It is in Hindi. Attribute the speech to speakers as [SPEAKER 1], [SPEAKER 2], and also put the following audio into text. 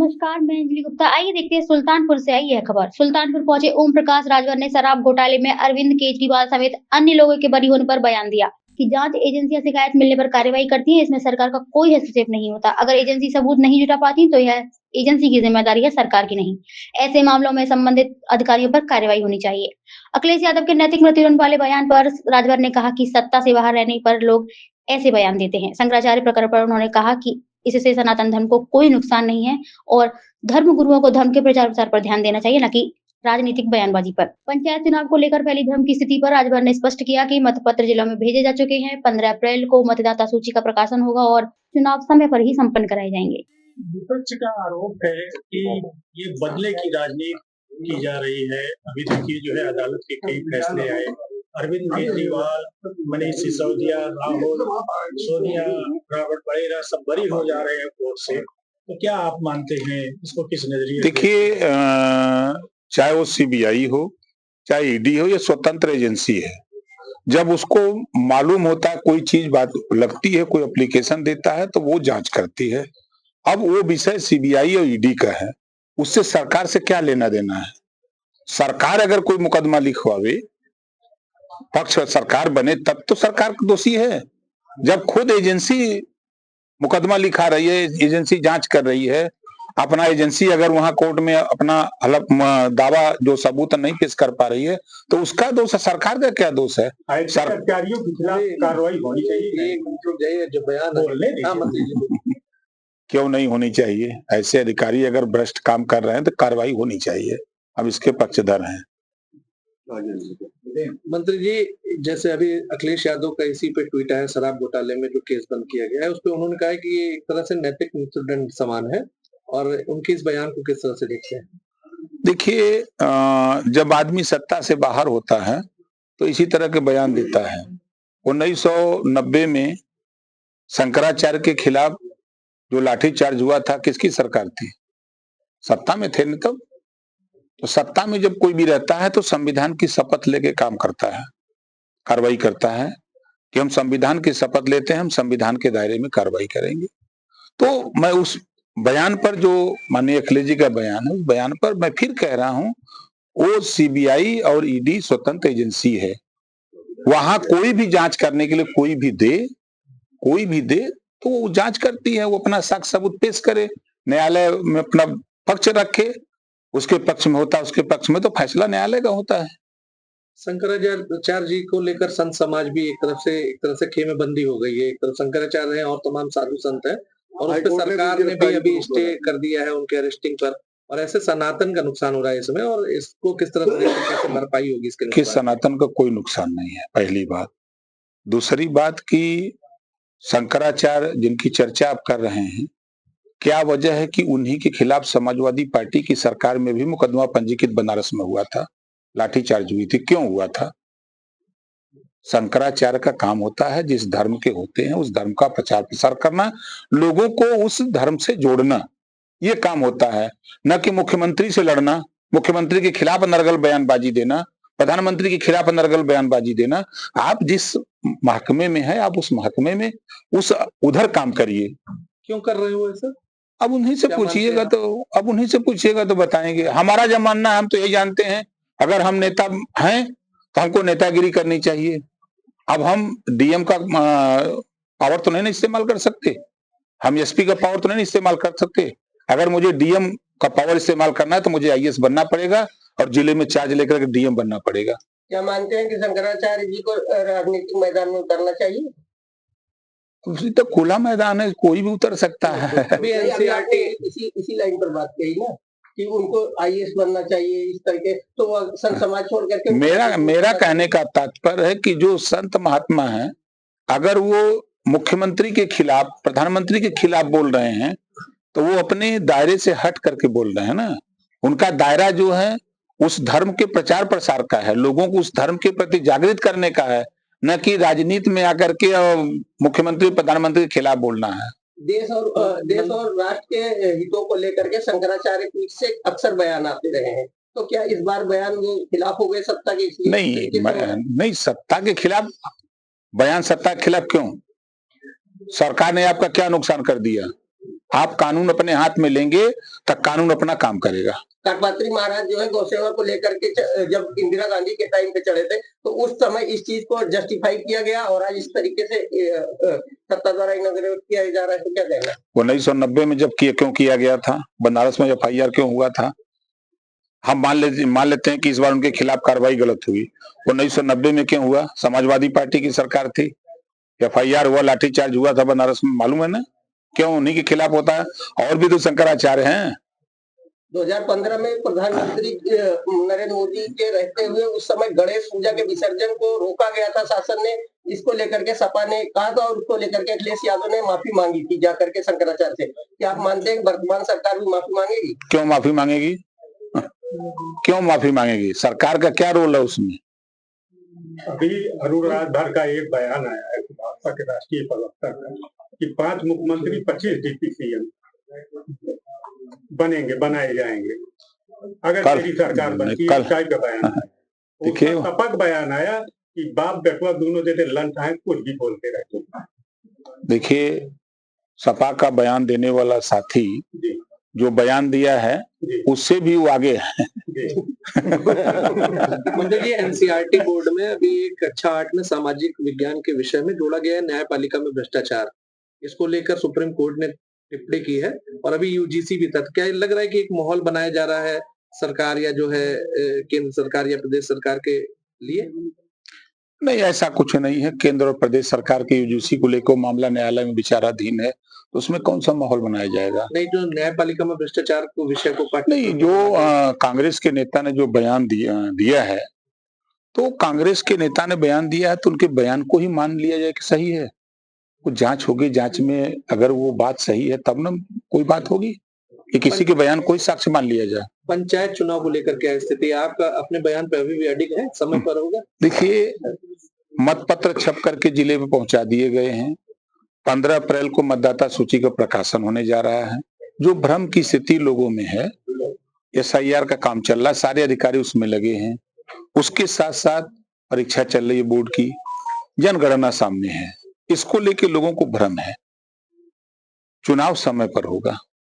[SPEAKER 1] नमस्कार, मैं अंजलि गुप्ता। आइए देखते हैं सुल्तानपुर से आई यह खबर। सुल्तानपुर पहुंचे ओम प्रकाश राजभर ने शराब घोटाले में अरविंद केजरीवाल समेत अन्य लोगों के बरी होने पर बयान दिया कि जांच एजेंसियां शिकायत मिलने पर कार्रवाई करती हैं, इसमें सरकार का कोई हस्तक्षेप नहीं होता। अगर एजेंसी सबूत नहीं जुटा पाती तो यह एजेंसी की जिम्मेदारी है, सरकार की नहीं। ऐसे मामलों में संबंधित अधिकारियों पर कार्रवाई होनी चाहिए। अखिलेश यादव के नैतिक प्रतिद्वंद वाले बयान पर राजभर ने कहा कि सत्ता से बाहर रहने पर लोग ऐसे बयान देते हैं। शंकराचार्य प्रकरण पर उन्होंने कहा कि इससे सनातन धर्म को कोई नुकसान नहीं है और धर्म गुरुओं को धर्म के प्रचार प्रसार पर ध्यान देना चाहिए, न कि राजनीतिक बयानबाजी पर। पंचायत चुनाव को लेकर फैली भ्रम की स्थिति पर राजभर ने स्पष्ट किया कि मतपत्र जिलों में भेजे जा चुके हैं। 15 अप्रैल को मतदाता सूची का प्रकाशन होगा और चुनाव समय पर ही संपन्न कराए जाएंगे।
[SPEAKER 2] विपक्ष का आरोप है कि ये बदले की राजनीति की जा रही है। अभी देखिए जो है अदालत के कई फैसले आए, अरविंद केजरीवाल, मनीष सिसोदिया, राहुल, सोनिया, रॉबर्ट वगैरह सब बरी हो जा रहे हैं कोर्ट से। तो क्या आप मानते हैं इसको किस नजरिए?
[SPEAKER 3] देखिए, चाहे वो सीबीआई हो चाहे ईडी हो, ये स्वतंत्र एजेंसी है। जब उसको मालूम होता है कोई चीज बात लगती है, कोई एप्लीकेशन देता है तो वो जांच करती है। अब वो विषय सीबीआई और ईडी का है, उससे सरकार से क्या लेना देना है। सरकार अगर कोई मुकदमा लिखवावे, पक्ष सरकार बने तब तो सरकार दोषी है। जब खुद एजेंसी मुकदमा लिखा रही है, एजेंसी जांच कर रही है, अपना एजेंसी अगर वहां कोर्ट में अपना दावा जो सबूत नहीं पेश कर पा रही है तो उसका दोष है, सरकार का क्या दोष है।
[SPEAKER 2] अधिकारियों के खिलाफ कार्रवाई होनी चाहिए। जो बयान
[SPEAKER 3] क्यों नहीं होनी चाहिए? ऐसे अधिकारी अगर भ्रष्ट काम कर रहे हैं तो कार्रवाई होनी चाहिए। अब इसके पक्षधर हैं।
[SPEAKER 4] मंत्री जी, जैसे अभी अखिलेश यादव का इसी पे ट्वीट आया, शराब घोटाले में जो केस बंद किया गया है उस पे उन्होंने कहा है कि ये एक तरह से नैतिक इंसिडेंट समान है, और उनके इस बयान को किस तरह से देखते हैं?
[SPEAKER 3] देखिए, जब आदमी सत्ता से बाहर होता है तो इसी तरह के बयान देता है। 1990 में शंकराचार्य के खिलाफ जो लाठीचार्ज हुआ था, किसकी सरकार थी? सत्ता में थे न तब। तो सत्ता में जब कोई भी रहता है तो संविधान की शपथ लेके काम करता है, कार्रवाई करता है कि हम संविधान की शपथ लेते हैं, हम संविधान के दायरे में कार्रवाई करेंगे। तो मैं उस बयान पर, जो माननीय अखिलेश जी का बयान है, उस बयान पर मैं फिर कह रहा हूं, वो सीबीआई और ईडी स्वतंत्र एजेंसी है। वहां कोई भी जांच करने के लिए कोई भी दे तो वो जांच करती है, वो अपना साक्ष्य सबूत पेश करे, न्यायालय में अपना पक्ष रखे, उसके पक्ष में होता है, उसके पक्ष में तो फैसला न्यायालय का होता है।
[SPEAKER 4] शंकराचार्य जी को लेकर संत समाज भी एक तरह से खेमेबंदी हो गई है। एक तरफ शंकराचार्य हैं और तमाम साधु संत हैं, और उस पर सरकार ने भी अभी स्टे कर दिया है उनके अरेस्टिंग पर, और ऐसे सनातन का नुकसान हो रहा है इसमें, और इसको किस तरह से कैसे भरपाई होगी इसके?
[SPEAKER 3] कि सनातन का कोई नुकसान नहीं है, पहली बात। दूसरी बात कि शंकराचार्य जिनकी चर्चा आप कर रहे हैं, क्या वजह है कि उन्हीं के खिलाफ समाजवादी पार्टी की सरकार में भी मुकदमा पंजीकृत बनारस में हुआ था, लाठीचार्ज हुई थी? क्यों हुआ था? शंकराचार्य का काम होता है जिस धर्म के होते हैं उस धर्म का प्रचार प्रसार करना, लोगों को उस धर्म से जोड़ना, ये काम होता है। न कि मुख्यमंत्री से लड़ना, मुख्यमंत्री के खिलाफ अनर्गल बयानबाजी देना, प्रधानमंत्री के खिलाफ अनर्गल बयानबाजी देना। आप जिस महकमे में है, आप उस महकमे में उधर काम करिए।
[SPEAKER 4] क्यों कर रहे हो ऐसा?
[SPEAKER 3] अब उन्हीं से पूछिएगा तो बताएंगे। हमारा जब मानना है, हम तो यही जानते हैं, अगर हम नेता हैं तो हमको नेतागिरी करनी चाहिए। अब हम डीएम का पावर तो नहीं इस्तेमाल कर सकते, हम एसपी का पावर तो नहीं इस्तेमाल कर सकते। अगर मुझे डीएम का पावर इस्तेमाल करना है तो मुझे आईएएस बनना पड़ेगा और जिले में चार्ज लेकर डीएम बनना पड़ेगा।
[SPEAKER 5] क्या मानते हैं कि शंकराचार्य जी को राजनीतिक मैदान में उतरना चाहिए?
[SPEAKER 3] तो खुला मैदान है, कोई भी उतर सकता है।
[SPEAKER 5] इसी लाइन पर बात कही ना कि उनको आईएएस बनना चाहिए, इस करके तो वो संत समाज छोड़ करके।
[SPEAKER 3] मेरा कहने का तात्पर्य है कि जो संत महात्मा हैं, अगर वो मुख्यमंत्री के खिलाफ, प्रधानमंत्री के खिलाफ बोल रहे हैं तो वो अपने दायरे से हट करके बोल रहे हैं ना। उनका दायरा जो है उस धर्म के प्रचार प्रसार का है, लोगों को उस धर्म के प्रति जागृत करने का है, न कि राजनीति में आकर के मुख्यमंत्री प्रधानमंत्री के खिलाफ बोलना है।
[SPEAKER 5] देश और राष्ट्र के हितों को लेकर के शंकराचार्य पीठ से अक्सर बयान आते रहे हैं, तो क्या इस बार बयान वो खिलाफ हो गए सत्ता के?
[SPEAKER 3] नहीं, सत्ता के खिलाफ बयान, सत्ता के खिलाफ क्यों? सरकार ने आपका क्या नुकसान कर दिया? आप कानून अपने हाथ में लेंगे तो कानून अपना काम करेगा।
[SPEAKER 5] काटपात्री महाराज जो है गौसेवा को लेकर के जब इंदिरा गांधी के टाइम पे चढ़े थे तो उस समय इस चीज को जस्टिफाई किया गया और आज इस तरीके से सत्ता द्वारा इनॉग्रेट किया जा रहा है, तो क्या कहना?
[SPEAKER 3] 1990 में जब क्यों किया गया था, बनारस में FIR क्यों हुआ था, हम मान लेते हैं कि इस बार उनके खिलाफ कार्रवाई गलत हुई। 1990 में क्यों हुआ? समाजवादी पार्टी की सरकार थी, FIR हुआ, लाठीचार्ज हुआ था बनारस में, मालूम है ना? क्यों उन्हीं के खिलाफ होता है? और भी तो शंकराचार्य हैं।
[SPEAKER 5] 2015 में प्रधानमंत्री नरेंद्र मोदी के रहते हुए उस समय गणेश पूजा के विसर्जन को रोका गया था शासन ने, इसको लेकर के सपा ने कहा था और उसको लेकर के अखिलेश यादव ने माफी मांगी थी जाकर के शंकराचार्य से। क्या आप मानते हैं वर्तमान सरकार भी माफी मांगेगी?
[SPEAKER 3] क्यों माफी मांगेगी? क्यों माफी मांगेगी? सरकार का क्या रोल है उसमें?
[SPEAKER 2] अभी अरुण राजभर का एक बयान आया है भाजपा के राष्ट्रीय प्रवक्ता का कि 5 मुख्यमंत्री 25 डिप्टी CM बनाए जाएंगे अगर मेरी सरकार बनती है। का बयान देखिए, सपक बयान आया कि बाप बेटवा दोनों जैसे लंच आए, कुछ भी बोलते रहते।
[SPEAKER 3] देखिए, सपा का बयान देने वाला साथी जो बयान दिया है उससे भी वो आगे है।
[SPEAKER 4] मतलब ये NCERT बोर्ड में अभी एक कक्षा 8 में सामाजिक विज्ञान के विषय में जोड़ा गया है न्यायपालिका में भ्रष्टाचार। इसको लेकर सुप्रीम कोर्ट ने टिप्पणी की है और अभी UGC भी था। क्या लग रहा है कि एक माहौल बनाया जा रहा है सरकार या जो है केंद्र सरकार या प्रदेश सरकार के लिए?
[SPEAKER 3] नहीं, ऐसा कुछ नहीं है। केंद्र और प्रदेश सरकार के UGC को लेकर मामला न्यायालय में विचाराधीन है, तो उसमें कौन सा माहौल बनाया जाएगा?
[SPEAKER 4] नहीं, जो न्यायपालिका में भ्रष्टाचार को विषय को
[SPEAKER 3] नहीं, जो कांग्रेस के नेता ने जो बयान दिया है, तो कांग्रेस के नेता ने बयान दिया है तो उनके बयान को ही मान लिया जाए कि सही है। कुछ जांच होगी, जांच में अगर वो बात सही है तब ना कोई बात होगी कि किसी के बयान को ही साक्ष्य मान लिया जाए।
[SPEAKER 4] पंचायत चुनाव को लेकर क्या स्थिति है आपका? अपने बयान पे अभी भी अडिग है, समय पर होगा?
[SPEAKER 3] देखिए, मत पत्र छप करके जिले में पहुंचा दिए गए हैं। 15 अप्रैल को मतदाता सूची का प्रकाशन होने जा रहा है। जो भ्रम की स्थिति लोगों में है, SIR का काम चल रहा है, सारे अधिकारी उसमें लगे हैं। उसके साथ साथ परीक्षा चल रही है बोर्ड की, जनगणना सामने है, इसको लेके लोगों को भ्रम है। चुनाव समय पर होगा।